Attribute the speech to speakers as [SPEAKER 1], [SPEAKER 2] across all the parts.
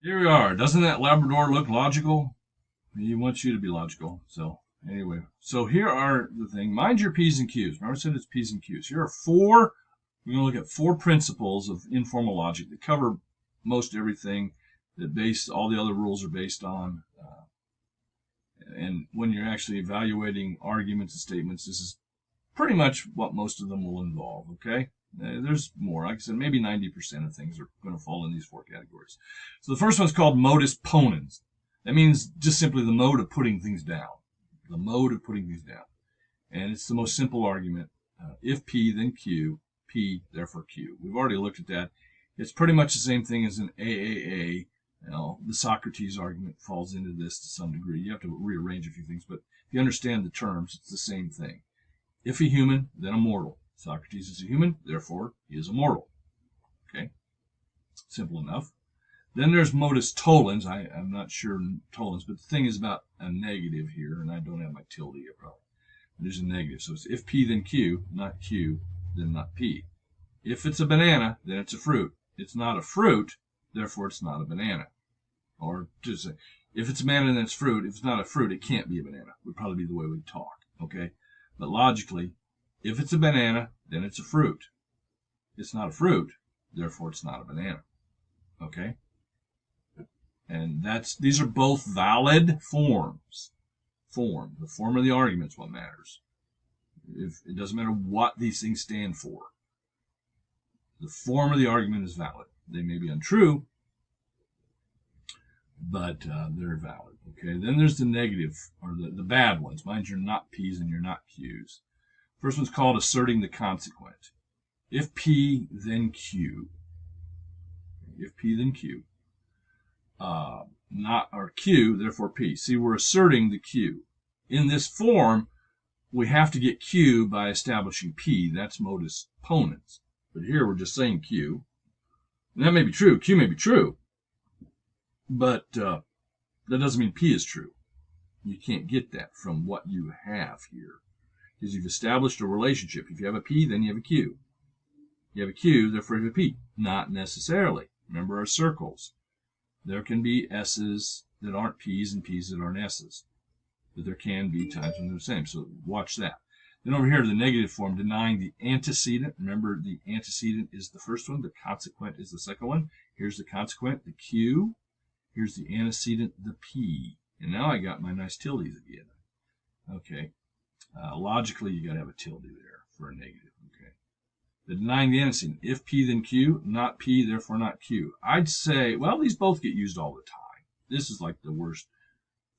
[SPEAKER 1] Here we are. Doesn't that Labrador look logical? He wants you to be logical. So anyway, so here are the thing. Mind your P's and Q's. Remember I said it's P's and Q's. Here are four. We're going to look at four principles of informal logic that cover most everything that all the other rules are based on. And when you're actually evaluating arguments and statements, this is pretty much what most of them will involve, okay? There's more. Like I said, maybe 90% of things are going to fall in these four categories. So the first one's called modus ponens. That means just simply the mode of putting things down. The mode of putting things down. And it's the most simple argument. If P, then Q. P, therefore Q. We've already looked at that. It's pretty much the same thing as an AAA. The Socrates argument falls into this to some degree. You have to rearrange a few things, but if you understand the terms, it's the same thing. If a human, then a mortal. Socrates is a human, therefore he is a mortal. Okay? Simple enough. Then there's modus tollens. I'm not sure tollens, but the thing is about a negative here, and I don't have my tilde here probably. There's a negative. So it's if P, then Q, not Q, then not P. If it's a banana, then it's a fruit. It's not a fruit, therefore it's not a banana. Or just say, if it's a banana, then it's fruit. If it's not a fruit, it can't be a banana. Would probably be the way we talk. Okay? But logically, if it's a banana, then it's a fruit. It's not a fruit, therefore it's not a banana. Okay? And these are both valid forms. The form of the argument is what matters. It doesn't matter what these things stand for. The form of the argument is valid. They may be untrue, but they're valid. Okay. Then there's the negative, or the bad ones. Mind you're not P's and you're not Q's. First one's called asserting the consequent. If P, then Q. If P, then Q. Not or Q, therefore P. See, we're asserting the Q. In this form, we have to get Q by establishing P. That's modus ponens. But here we're just saying Q. And that may be true. Q may be true. But that doesn't mean P is true. You can't get that from what you have here. Because you've established a relationship. If you have a P, then you have a Q. You have a Q, therefore you have a P. Not necessarily. Remember our circles. There can be S's that aren't P's and P's that aren't S's. But there can be times when they're the same. So watch that. Then over here, the negative form, denying the antecedent. Remember, the antecedent is the first one. The consequent is the second one. Here's the consequent, the Q. Here's the antecedent, the P. And now I got my nice tildes again. Okay. Logically, you got to have a tilde there for a negative. Okay. The denying the antecedent. If P, then Q. Not P, therefore not Q. I'd say, well, these both get used all the time. This is like the worst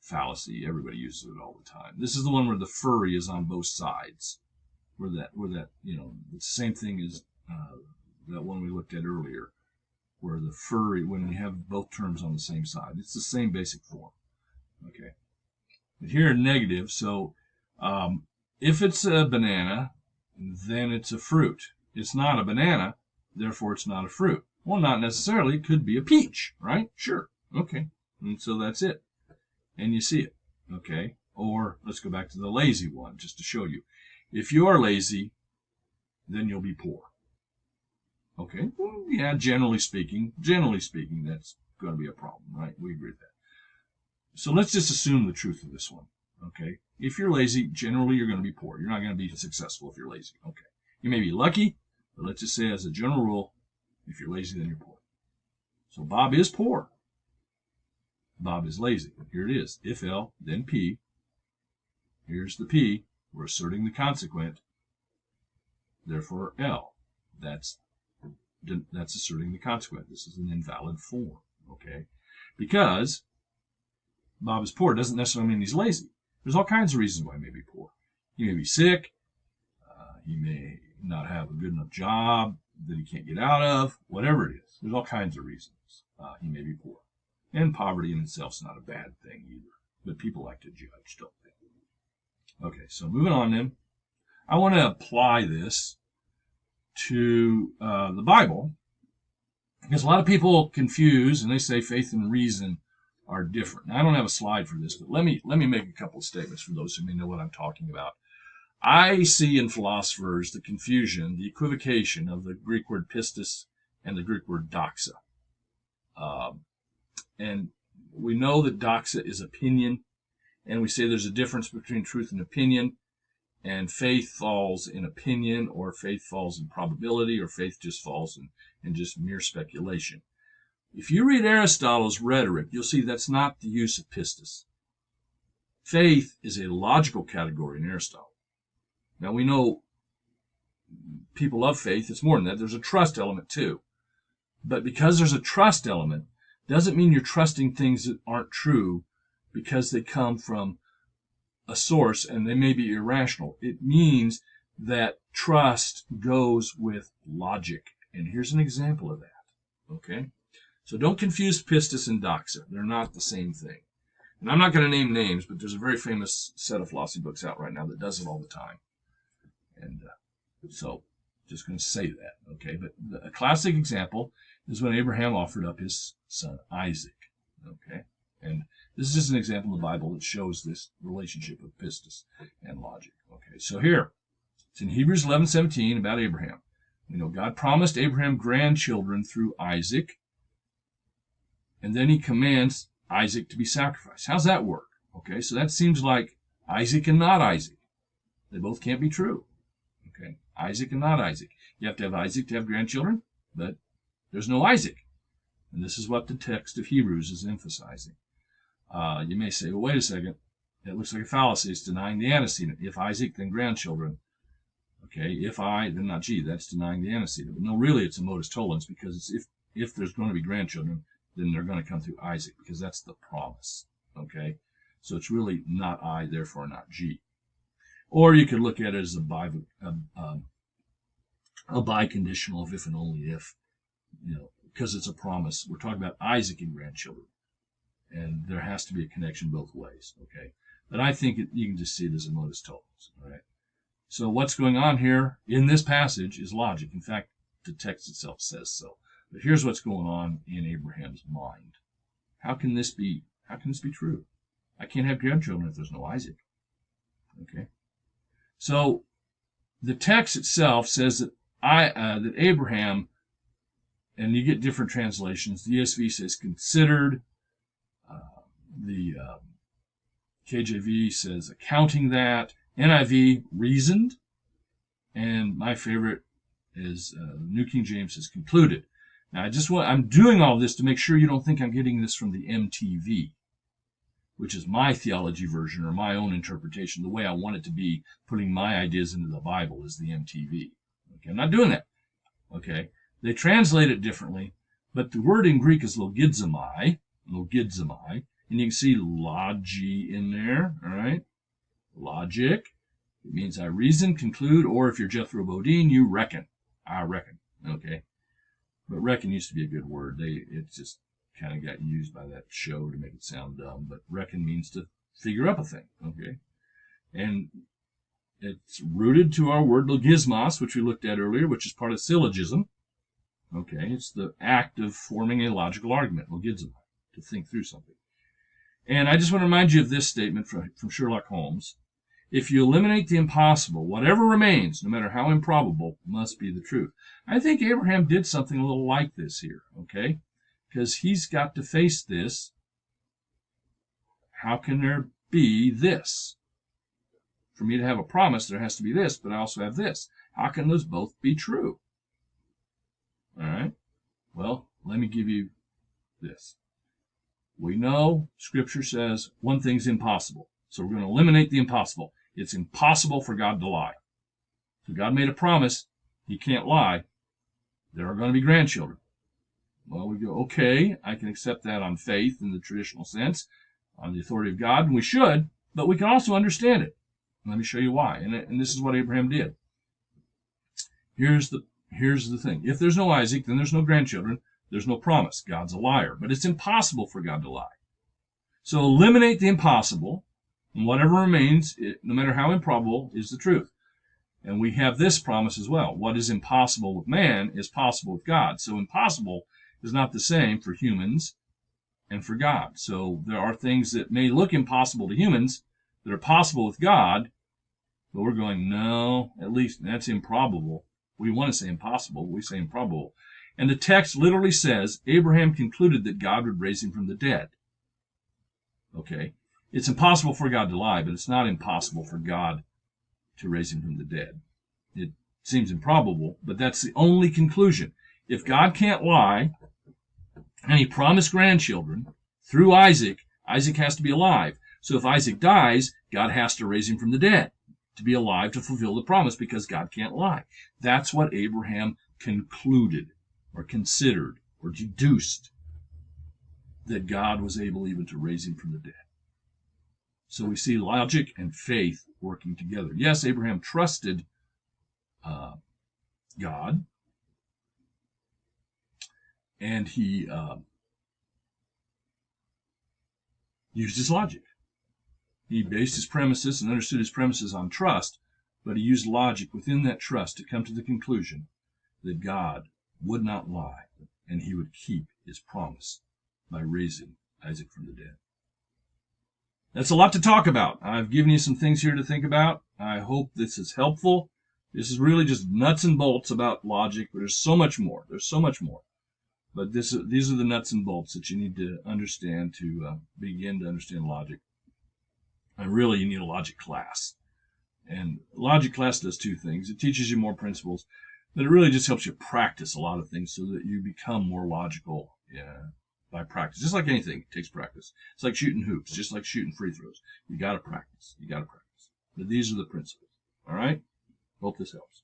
[SPEAKER 1] fallacy. Everybody uses it all the time. This is the one where the furry is on both sides. Where that, it's the same thing as that one we looked at earlier, where the furry, when we have both terms on the same side. It's the same basic form. Okay. But here, negative. So, if it's a banana, then it's a fruit. It's not a banana, therefore it's not a fruit. Well, not necessarily. It could be a peach, right? Sure. Okay. And so that's it. And you see it. Okay. Or let's go back to the lazy one, just to show you. If you are lazy, then you'll be poor. Okay. Well, yeah, generally speaking, that's going to be a problem, right? We agree with that. So let's just assume the truth of this one. Okay. If you're lazy, generally you're going to be poor. You're not going to be successful if you're lazy. Okay. You may be lucky, but let's just say as a general rule, if you're lazy, then you're poor. So Bob is poor. Bob is lazy. Here it is. If L, then P. Here's the P. We're asserting the consequent. Therefore, L. That's asserting the consequent. This is an invalid form. Okay. Because Bob is poor doesn't necessarily mean he's lazy. There's all kinds of reasons why he may be poor. He may be sick. He may not have a good enough job that he can't get out of. Whatever it is. There's all kinds of reasons he may be poor. And poverty in itself is not a bad thing either. But people like to judge, don't they? Okay, so moving on then. I want to apply this to the Bible. Because a lot of people confuse and they say faith and reason are different. Now, I don't have a slide for this, but let me make a couple of statements for those who may know what I'm talking about. I see in philosophers the confusion, the equivocation of the Greek word pistis and the Greek word doxa. And we know that doxa is opinion, and we say there's a difference between truth and opinion, and faith falls in opinion, or faith falls in probability, or faith just falls in just mere speculation. If you read Aristotle's Rhetoric, you'll see that's not the use of pistis. Faith is a logical category in Aristotle. Now we know people love faith. It's more than that. There's a trust element too. But because there's a trust element, doesn't mean you're trusting things that aren't true because they come from a source and they may be irrational. It means that trust goes with logic. And here's an example of that. Okay? So don't confuse pistis and doxa. They're not the same thing. And I'm not going to name names, but there's a very famous set of philosophy books out right now that does it all the time. And so just going to say that. Okay? But a classic example is when Abraham offered up his son Isaac. Okay? And this is just an example in the Bible that shows this relationship of pistis and logic. Okay, so here, it's in Hebrews 11:17 about Abraham. You know, God promised Abraham grandchildren through Isaac, and then he commands Isaac to be sacrificed. How's that work? Okay, so that seems like Isaac and not Isaac. They both can't be true. Okay, Isaac and not Isaac. You have to have Isaac to have grandchildren, but there's no Isaac. And this is what the text of Hebrews is emphasizing. You may say, well, wait a second. It looks like a fallacy. It's denying the antecedent. If Isaac, then grandchildren. Okay, if I, then not G. That's denying the antecedent. But no, really, it's a modus tollens, because it's if there's going to be grandchildren, then they're going to come through Isaac, because that's the promise. Okay, so it's really not I, therefore not G. Or you could look at it as a biconditional of if and only if, you know, because it's a promise. We're talking about Isaac and grandchildren, and there has to be a connection both ways. Okay, but I think you can just see it as a modus tollens. All right. So what's going on here in this passage is logic. In fact, the text itself says so. But here's what's going on in Abraham's mind. How can this be true? I can't have grandchildren if there's no Isaac. Okay. So the text itself says that that Abraham, and you get different translations. The ESV says considered. The KJV says accounting that. NIV reasoned. And my favorite is New King James says concluded. Now I'm doing all this to make sure you don't think I'm getting this from the MTV, which is my theology version or my own interpretation. The way I want it to be, putting my ideas into the Bible, is the MTV. Okay, I'm not doing that. Okay, they translate it differently, but the word in Greek is logizomai, and you can see logi in there. All right, logic. It means I reason, conclude, or if you're Jethro Bodine, you reckon. I reckon. Okay, but reckon used to be a good word. It just kind of got used by that show to make it sound dumb. But reckon means to figure up a thing. Okay, and it's rooted to our word logismos, which we looked at earlier, which is part of syllogism. Okay, it's the act of forming a logical argument, logizomai, to think through something. And I just want to remind you of this statement from Sherlock Holmes. If you eliminate the impossible, whatever remains, no matter how improbable, must be the truth. I think Abraham did something a little like this here, okay? Because he's got to face this. How can there be this? For me to have a promise, there has to be this, but I also have this. How can those both be true? All right? Well, let me give you this. We know Scripture says one thing's impossible. So we're going to eliminate the impossible. It's impossible for God to lie. So God made a promise. He can't lie. There are going to be grandchildren. Well, we go, okay, I can accept that on faith in the traditional sense, on the authority of God, and we should, but we can also understand it. Let me show you why. And this is what Abraham did. Here's the thing. If there's no Isaac, then there's no grandchildren. There's no promise. God's a liar. But it's impossible for God to lie. So eliminate the impossible, and whatever remains, no matter how improbable, is the truth. And we have this promise as well. What is impossible with man is possible with God. So impossible is not the same for humans and for God. So there are things that may look impossible to humans that are possible with God, but we're going, no, at least that's improbable. We want to say impossible, we say improbable. And the text literally says Abraham concluded that God would raise him from the dead. Okay? It's impossible for God to lie, but it's not impossible for God to raise him from the dead. It seems improbable, but that's the only conclusion. If God can't lie, and he promised grandchildren through Isaac, Isaac has to be alive. So if Isaac dies, God has to raise him from the dead to be alive to fulfill the promise, because God can't lie. That's what Abraham concluded or considered or deduced, that God was able even to raise him from the dead. So we see logic and faith working together. Yes, Abraham trusted God, and he used his logic. He based his premises and understood his premises on trust, but he used logic within that trust to come to the conclusion that God would not lie, and he would keep his promise by raising Isaac from the dead. That's a lot to talk about. I've given you some things here to think about. I hope this is helpful. This is really just nuts and bolts about logic, but there's so much more. There's so much more. But these are the nuts and bolts that you need to understand to begin to understand logic. And really, you need a logic class. And logic class does two things. It teaches you more principles, but it really just helps you practice a lot of things so that you become more logical by practice. Just like anything, it takes practice. It's like shooting hoops, just like shooting free throws. You got to practice. You got to practice. But these are the principles. All right? Hope this helps.